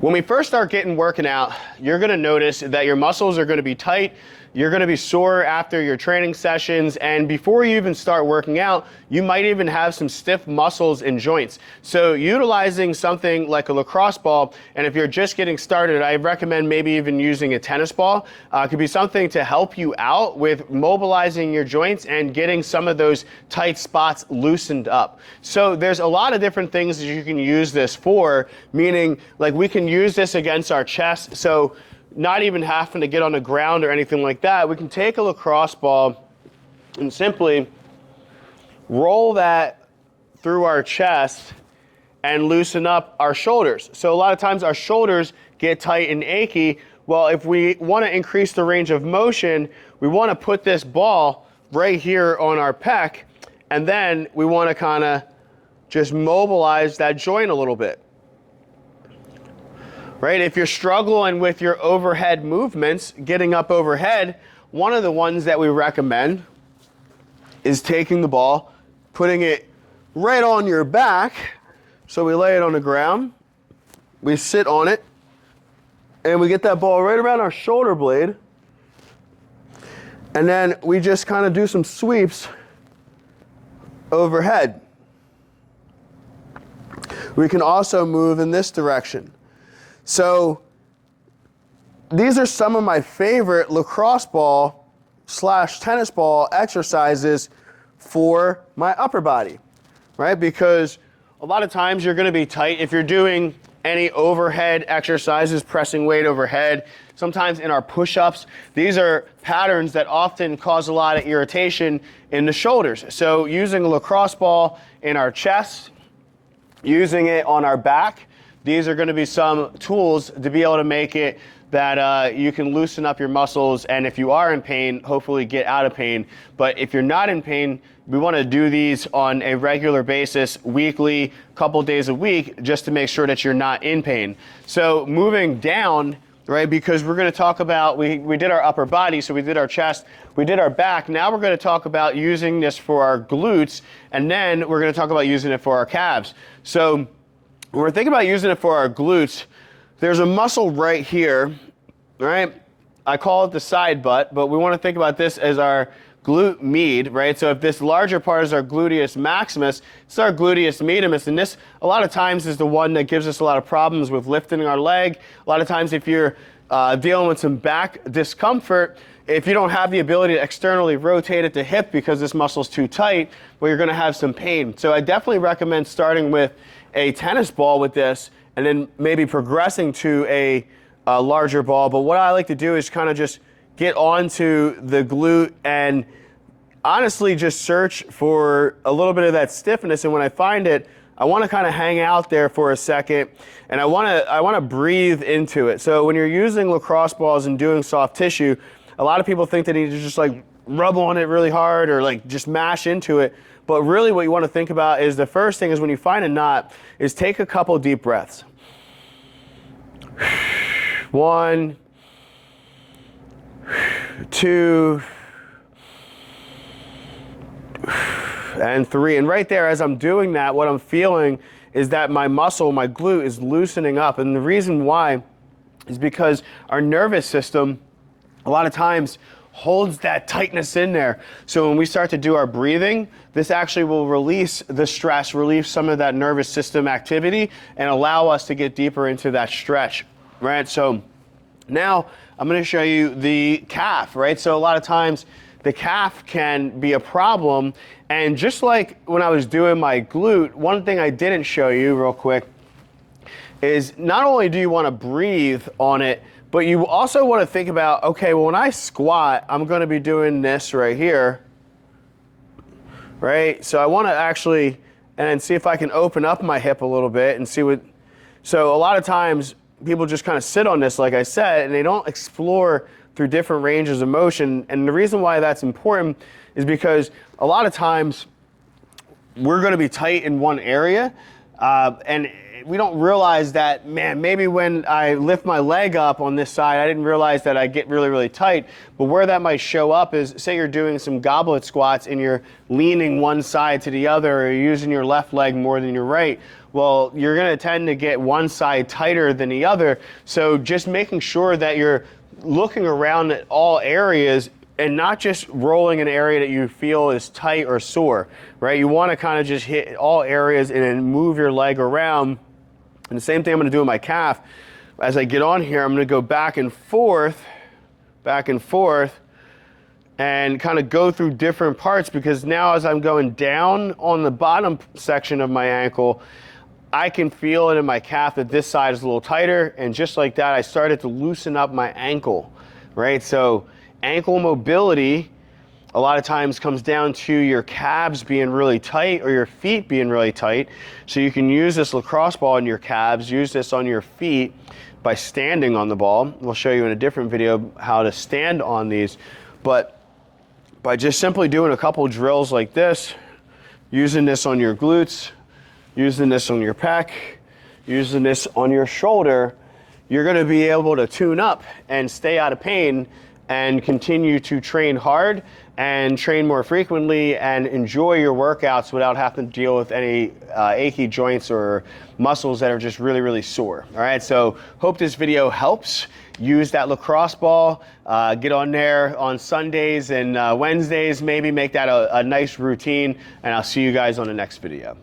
When we first start working out, you're gonna notice that your muscles are gonna be tight, you're gonna be sore after your training sessions, and before you even start working out, you might even have some stiff muscles and joints. So utilizing something like a lacrosse ball, and if you're just getting started, I recommend maybe even using a tennis ball, could be something to help you out with mobilizing your joints and getting some of those tight spots loosened up. So there's a lot of different things that you can use this for, meaning like we can use this against our chest. So not even having to get on the ground or anything like that, we can take a lacrosse ball and simply roll that through our chest and loosen up our shoulders. So a lot of times our shoulders get tight and achy. Well, if we want to increase the range of motion, we want to put this ball right here on our pec, and then we want to kind of just mobilize that joint a little bit. Right? If you're struggling with your overhead movements, getting up overhead, one of the ones that we recommend is taking the ball, putting it right on your back. So we lay it on the ground, we sit on it, and we get that ball right around our shoulder blade. And then we just kind of do some sweeps overhead. We can also move in this direction. So these are some of my favorite lacrosse ball / tennis ball exercises for my upper body, right? Because a lot of times you're going to be tight if you're doing any overhead exercises, pressing weight overhead. Sometimes in our push-ups, these are patterns that often cause a lot of irritation in the shoulders. So using a lacrosse ball in our chest, using it on our back, these are going to be some tools to be able to make it that you can loosen up your muscles, and if you are in pain, hopefully get out of pain. But if you're not in pain, we want to do these on a regular basis, weekly, couple days a week, just to make sure that you're not in pain. So moving down, right, because we're going to talk about, we did our upper body, so we did our chest, we did our back. Now we're going to talk about using this for our glutes, and then we're going to talk about using it for our calves. So when we're thinking about using it for our glutes, there's a muscle right here, right? I call it the side butt, but we want to think about this as our glute med, right? So if this larger part is our gluteus maximus, it's our gluteus medius, and this a lot of times is the one that gives us a lot of problems with lifting our leg. A lot of times if you're dealing with some back discomfort, if you don't have the ability to externally rotate at the hip because this muscle's too tight, well, you're going to have some pain. So I definitely recommend starting with a tennis ball with this and then maybe progressing to a larger ball. But what I like to do is kind of just get onto the glute and honestly just search for a little bit of that stiffness. And when I find it, I want to kind of hang out there for a second, and I want to breathe into it. So when you're using lacrosse balls and doing soft tissue, a lot of people think they need to just like rub on it really hard or like just mash into it. But really what you want to think about is the first thing is when you find a knot is take a couple deep breaths. 1, 2, and 3. And right there, as I'm doing that, what I'm feeling is that my muscle, my glute, is loosening up. And the reason why is because our nervous system, a lot of times, holds that tightness in there. So when we start to do our breathing, this actually will release the stress, relieve some of that nervous system activity, and allow us to get deeper into that stretch, right? So now I'm going to show you the calf, right? So a lot of times the calf can be a problem. And just like when I was doing my glute, one thing I didn't show you real quick is not only do you want to breathe on it, but you also want to think about, okay, well, when I squat, I'm going to be doing this right here, right? So I want to actually, and see if I can open up my hip a little bit and see what, so a lot of times people just kind of sit on this, like I said, and they don't explore through different ranges of motion. And the reason why that's important is because a lot of times we're going to be tight in one area, and we don't realize that, man, maybe when I lift my leg up on this side, I didn't realize that I get really, really tight. But where that might show up is, say you're doing some goblet squats and you're leaning one side to the other, or you're using your left leg more than your right. well, you're gonna tend to get one side tighter than the other. So just making sure that you're looking around at all areas and not just rolling an area that you feel is tight or sore, right? You wanna kind of just hit all areas and then move your leg around. And the same thing I'm gonna do with my calf. As I get on here, I'm gonna go back and forth, and kind of go through different parts, because now as I'm going down on the bottom section of my ankle, I can feel it in my calf that this side is a little tighter, and just like that, I started to loosen up my ankle, right? So ankle mobility a lot of times comes down to your calves being really tight or your feet being really tight. So you can use this lacrosse ball in your calves, use this on your feet by standing on the ball. We'll show you in a different video how to stand on these, but by just simply doing a couple drills like this, using this on your glutes, using this on your pec, using this on your shoulder, you're gonna be able to tune up and stay out of pain and continue to train hard and train more frequently and enjoy your workouts without having to deal with any achy joints or muscles that are just really, really sore. All right, so hope this video helps. Use that lacrosse ball, get on there on Sundays and Wednesdays, maybe make that a nice routine, and I'll see you guys on the next video.